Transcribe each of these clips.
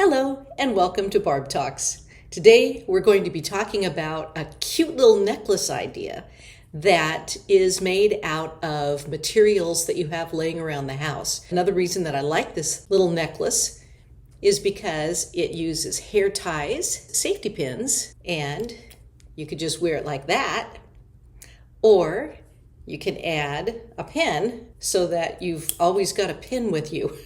Hello and welcome to Barb Talks. Today we're going to be talking about a cute little necklace idea that is made out of materials that you have laying around the house. Another reason that I like this little necklace is because it uses hair ties, safety pins, and you could just wear it like that, or you can add a pin so that you've always got a pin with you.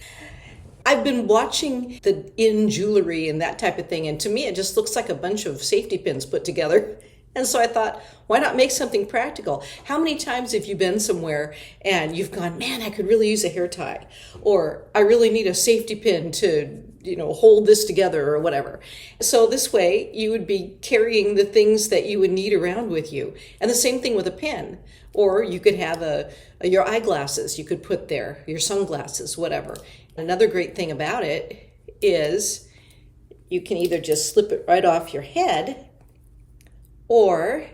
I've been watching the in jewelry and that type of thing, and to me it just looks like a bunch of safety pins put together. And so I thought, why not make something practical? How many times have you been somewhere and you've gone, man, I could really use a hair tie, or I really need a safety pin to, hold this together or whatever. So this way you would be carrying the things that you would need around with you. And the same thing with a pin. Or you could have your eyeglasses you could put there, your sunglasses, whatever. Another great thing about it is you can either just slip it right off your head, or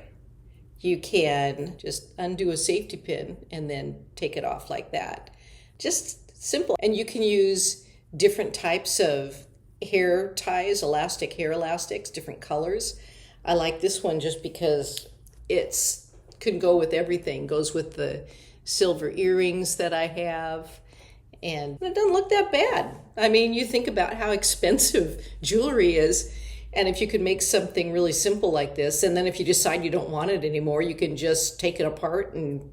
you can just undo a safety pin and then take it off like that. Just simple. And you can use different types of hair ties, hair elastics, different colors. I like this one just because it's can go with everything. Goes with the silver earrings that I have. And it doesn't look that bad. I mean, you think about how expensive jewelry is, and if you could make something really simple like this, and then if you decide you don't want it anymore, you can just take it apart and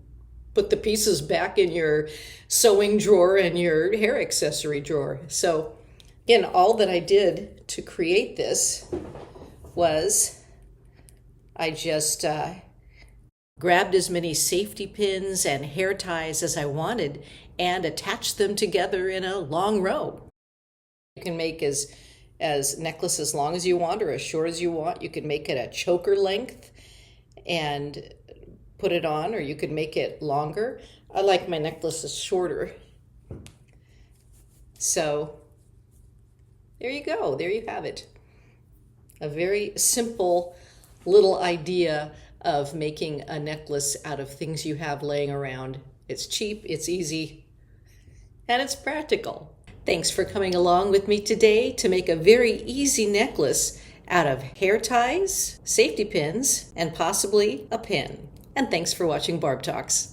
put the pieces back in your sewing drawer and your hair accessory drawer. So again, all that I did to create this was I just grabbed as many safety pins and hair ties as I wanted and attached them together in a long row. You can make as necklace as long as you want or as short as you want. You could make it a choker length and put it on, or you could make it longer. I like my necklaces shorter. So there you go. There you have it. A very simple little idea of making a necklace out of things you have laying around. It's cheap, it's easy, and it's practical. Thanks for coming along with me today to make a very easy necklace out of hair ties, safety pins, and possibly a pin. And thanks for watching Barb Talks.